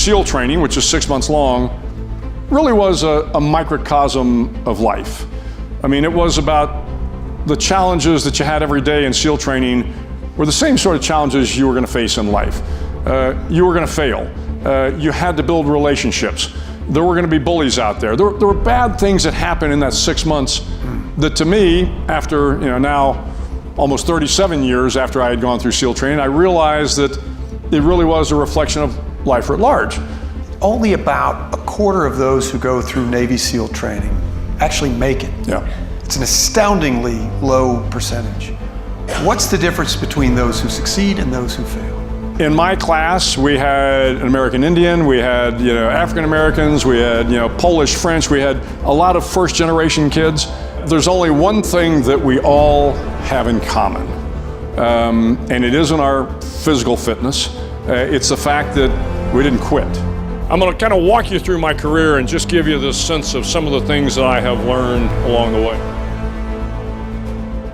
SEAL training, which is 6 months long, really was a microcosm of life. I mean, it was about the challenges that you had every day in SEAL training were the same sort of challenges you were going to face in life. You were going to fail. You had to build relationships. There were going to be bullies out there. There were bad things that happened in that 6 months that, to me, after now almost 37 years after I had gone through SEAL training, I realized that it really was a reflection of life at large. Only about a quarter of those who go through Navy SEAL training actually make it. Yeah. It's an astoundingly low percentage. What's the difference between those who succeed and those who fail? In my class, we had an American Indian, we had African Americans, we had Polish, French, we had a lot of first generation kids. There's only one thing that we all have in common, and it isn't our physical fitness. It's the fact that we didn't quit. I'm going to kind of walk you through my career and just give you this sense of some of the things that I have learned along the way.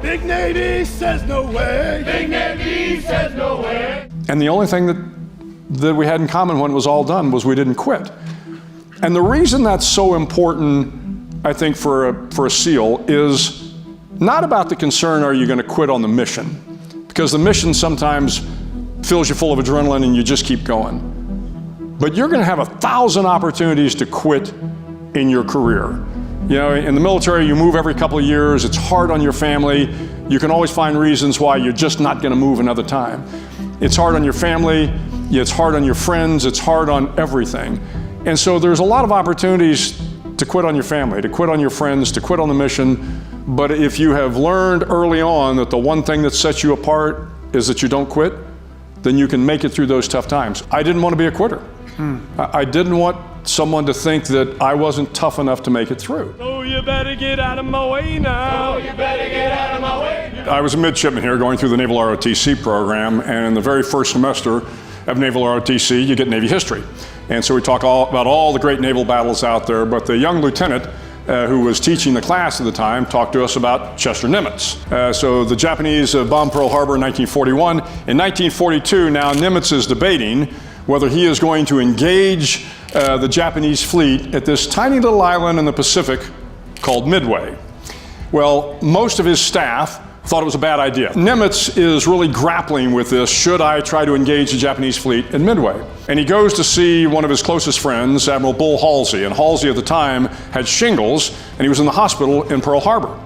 Big Navy says no way. Big Navy says no way. And the only thing that we had in common when it was all done was we didn't quit. And the reason that's so important, I think, for a SEAL is not about the concern, are you going to quit on the mission? Because the mission sometimes fills you full of adrenaline and you just keep going. But you're going to have 1,000 opportunities to quit in your career. In the military, you move every couple of years. It's hard on your family. You can always find reasons why you're just not going to move another time. It's hard on your family. It's hard on your friends. It's hard on everything. And so there's a lot of opportunities to quit on your family, to quit on your friends, to quit on the mission. But if you have learned early on that the one thing that sets you apart is that you don't quit, then you can make it through those tough times. I didn't want to be a quitter. I didn't want someone to think that I wasn't tough enough to make it through. Oh, you better get out of my way now. Oh, you better get out of my way. I was a midshipman here going through the Naval ROTC program, and in the very first semester of Naval ROTC, you get Navy history. And so we talk about all the great naval battles out there, but the young lieutenant who was teaching the class at the time talked to us about Chester Nimitz. So the Japanese bombed Pearl Harbor in 1941. In 1942, now Nimitz is debating whether he is going to engage the Japanese fleet at this tiny little island in the Pacific called Midway. Well, most of his staff thought it was a bad idea. Nimitz is really grappling with this, should I try to engage the Japanese fleet at Midway? And he goes to see one of his closest friends, Admiral Bull Halsey, and Halsey at the time had shingles, and he was in the hospital in Pearl Harbor.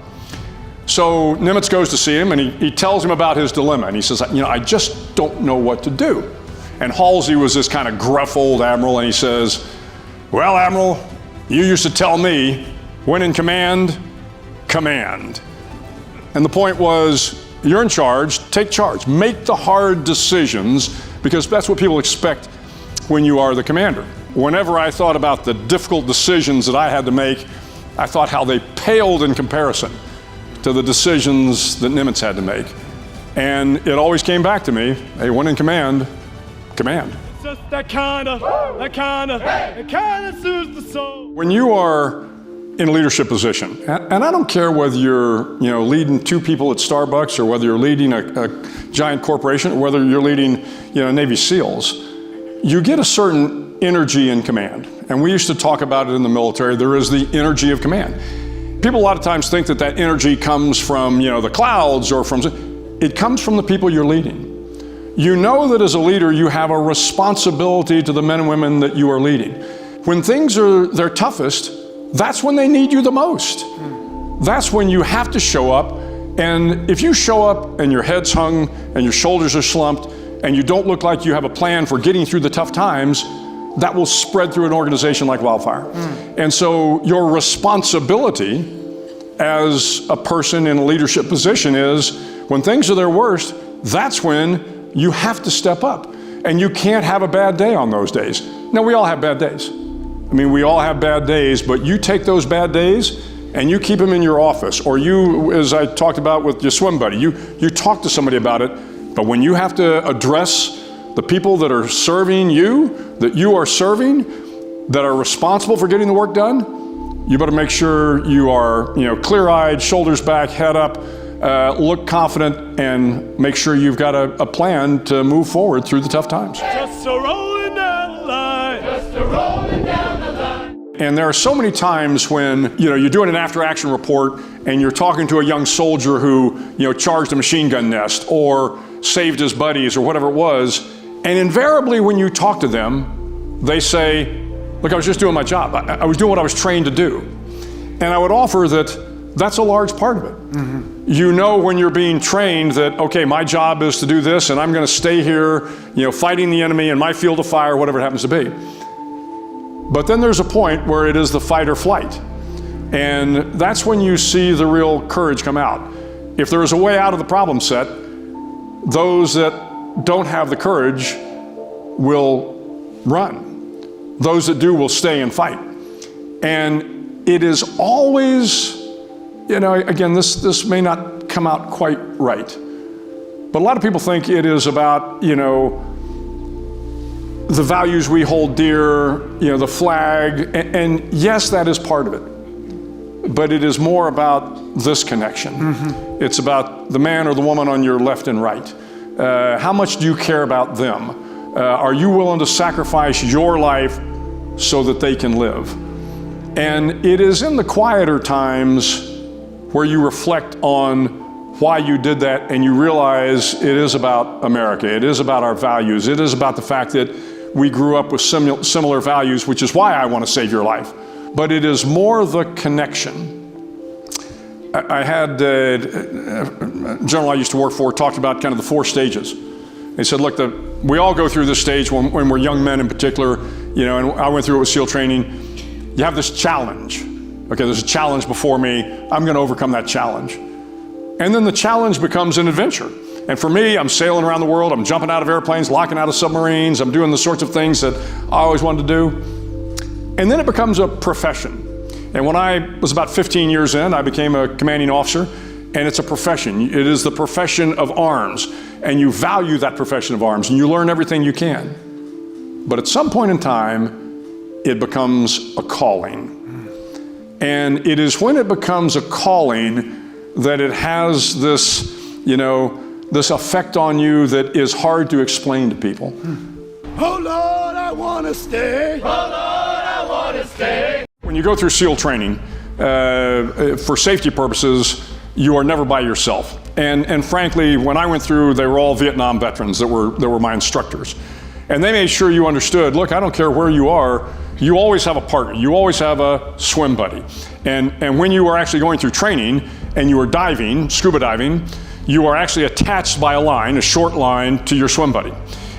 So Nimitz goes to see him, and he tells him about his dilemma, and he says, I just don't know what to do. And Halsey was this kind of gruff old admiral, and he says, well, Admiral, you used to tell me, when in command, command. And the point was, you're in charge, take charge. Make the hard decisions, because that's what people expect when you are the commander. Whenever I thought about the difficult decisions that I had to make, I thought how they paled in comparison to the decisions that Nimitz had to make. And it always came back to me, hey, when in command, command. It's just that kind of soothes the soul. When you are in a leadership position, and I don't care whether you're leading 2 people at Starbucks, or whether you're leading a giant corporation, or whether you're leading Navy SEALs, you get a certain energy in command. And we used to talk about it in the military. There is the energy of command. People a lot of times think that energy comes from the clouds, or it comes from the people you're leading. You know that as a leader, you have a responsibility to the men and women that you are leading. When things are their toughest, that's when they need you the most. That's when you have to show up. And if you show up and your head's hung and your shoulders are slumped and you don't look like you have a plan for getting through the tough times, that will spread through an organization like wildfire. And so your responsibility as a person in a leadership position is, when things are their worst, that's when you have to step up, and you can't have a bad day on those days. Now, we all have bad days. We all have bad days, but you take those bad days and you keep them in your office, or you, as I talked about with your swim buddy, you talk to somebody about it. But when you have to address the people that are serving you, that you are serving, that are responsible for getting the work done, you better make sure you are, clear-eyed, shoulders back, head up, look confident, and make sure you've got a plan to move forward through the tough times. Just a rolling down the line. And there are so many times when, you're doing an after-action report and you're talking to a young soldier who, charged a machine gun nest or saved his buddies or whatever it was. And invariably when you talk to them, they say, look, I was just doing my job. I was doing what I was trained to do. And I would offer that that's a large part of it. Mm-hmm. You know when you're being trained that, okay, my job is to do this and I'm going to stay here, fighting the enemy in my field of fire, whatever it happens to be. But then there's a point where it is the fight or flight. And that's when you see the real courage come out. If there is a way out of the problem set, those that don't have the courage will run. Those that do will stay and fight. And it is always, again, this may not come out quite right, but a lot of people think it is about, the values we hold dear, the flag, and yes, that is part of it. But it is more about this connection. Mm-hmm. It's about the man or the woman on your left and right. How much do you care about them? Are you willing to sacrifice your life so that they can live? And it is in the quieter times where you reflect on why you did that and you realize it is about America. It is about our values. It is about the fact that we grew up with similar values, which is why I want to save your life. But it is more the connection. I had a general I used to work for talked about kind of the 4 stages. He said, look, we all go through this stage when we're young men in particular, and I went through it with SEAL training. You have this challenge. Okay, there's a challenge before me. I'm going to overcome that challenge. And then the challenge becomes an adventure. And for me, I'm sailing around the world. I'm jumping out of airplanes, locking out of submarines. I'm doing the sorts of things that I always wanted to do. And then it becomes a profession. And when I was about 15 years in, I became a commanding officer. And it's a profession. It is the profession of arms. And you value that profession of arms. And you learn everything you can. But at some point in time, it becomes a calling. And it is when it becomes a calling that it has this, this effect on you that is hard to explain to people. Oh Lord, I want to stay. Oh Lord, I want to stay. When you go through SEAL training, for safety purposes, you are never by yourself. And frankly, when I went through, they were all Vietnam veterans that were my instructors. And they made sure you understood, look, I don't care where you are, you always have a partner. You always have a swim buddy. And when you are actually going through training and you are diving, scuba diving, you are actually attached by a line, a short line, to your swim buddy.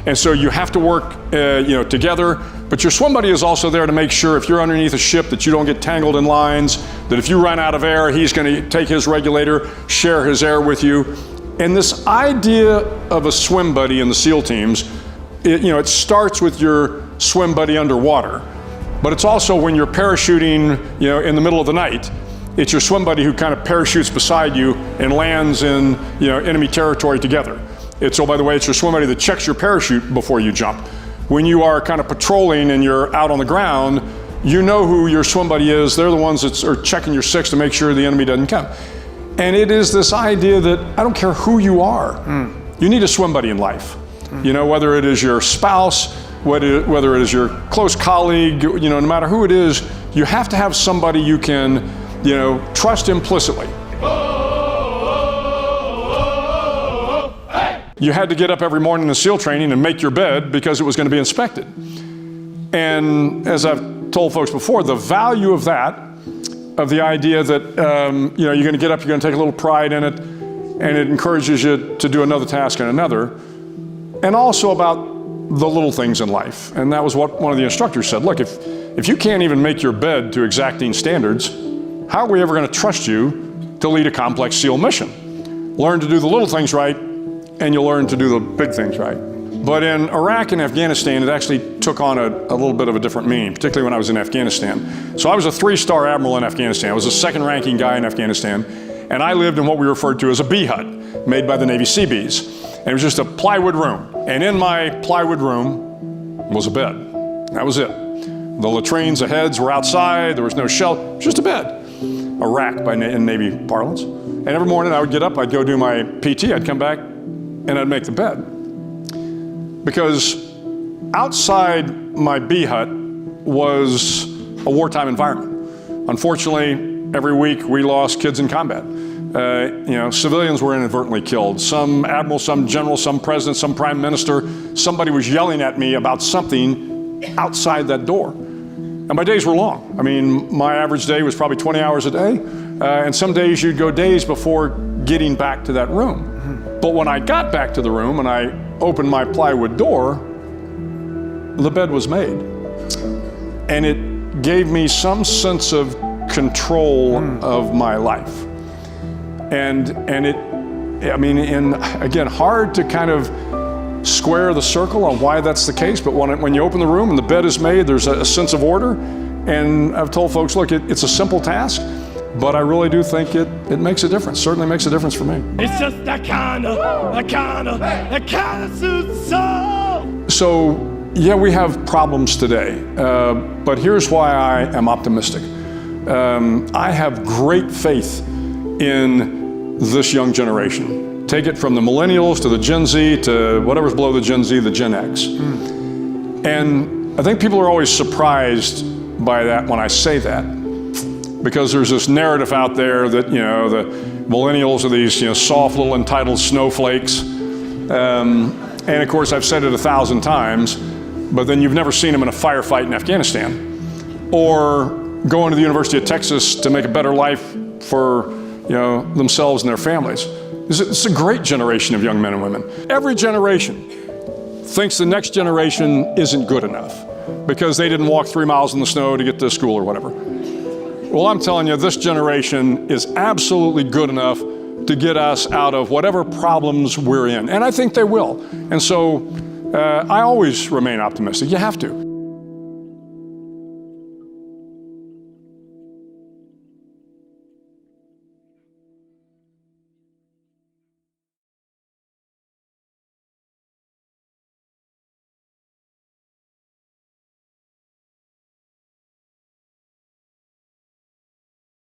And so you have to work together, but your swim buddy is also there to make sure if you're underneath a ship that you don't get tangled in lines, that if you run out of air, he's going to take his regulator, share his air with you. And this idea of a swim buddy in the SEAL teams, it starts with your swim buddy underwater, but it's also when you're parachuting, in the middle of the night, it's your swim buddy who kind of parachutes beside you and lands in, enemy territory together. It's, oh, by the way, it's your swim buddy that checks your parachute before you jump. When you are kind of patrolling and you're out on the ground, you know who your swim buddy is. They're the ones that are checking your six to make sure the enemy doesn't come. And it is this idea that I don't care who you are, you need a swim buddy in life. Whether it is your spouse, whether it is your close colleague, no matter who it is, you have to have somebody you can, trust implicitly. You had to get up every morning in SEAL training and make your bed because it was going to be inspected. And as I've told folks before, the value of that, of the idea that you're going to get up, you're going to take a little pride in it, and it encourages you to do another task and another, and also about the little things in life. And that was what one of the instructors said. Look, if you can't even make your bed to exacting standards, how are we ever going to trust you to lead a complex SEAL mission? Learn to do the little things right, and you'll learn to do the big things right. But in Iraq and Afghanistan, it actually took on a little bit of a different meaning, particularly when I was in Afghanistan. So I was a 3-star admiral in Afghanistan. I was a second-ranking guy in Afghanistan, and I lived in what we referred to as a bee hut, made by the Navy Seabees. And it was just a plywood room. And in my plywood room was a bed. That was it. The latrines, the heads were outside. There was no shelf, just a bed. A rack in Navy parlance. And every morning I would get up, I'd go do my PT, I'd come back, and I'd make the bed. Because outside my bee hut was a wartime environment. Unfortunately, every week we lost kids in combat. Civilians were inadvertently killed. Some admiral, some general, some president, some prime minister. Somebody was yelling at me about something outside that door. And my days were long. I mean, my average day was probably 20 hours a day. And some days you'd go days before getting back to that room. But when I got back to the room and I opened my plywood door, the bed was made. And it gave me some sense of control of my life. And again, hard to kind of square the circle on why that's the case, but when you open the room and the bed is made, there's a sense of order. And I've told folks, look, it's a simple task, but I really do think it makes a difference. Certainly makes a difference for me. It's just that kind of suits soul. So, yeah, we have problems today, but here's why I am optimistic. I have great faith in this young generation. Take it from the millennials to the Gen Z to whatever's below the Gen Z, the Gen X. And I think people are always surprised by that when I say that, because there's this narrative out there that, the millennials are these, soft little entitled snowflakes. And of course, I've said it 1,000 times, but then you've never seen them in a firefight in Afghanistan, or going to the University of Texas to make a better life for themselves and their families. It's a great generation of young men and women. Every generation thinks the next generation isn't good enough because they didn't walk 3 miles in the snow to get to school or whatever. Well, I'm telling you, this generation is absolutely good enough to get us out of whatever problems we're in. And I think they will. And so I always remain optimistic. You have to.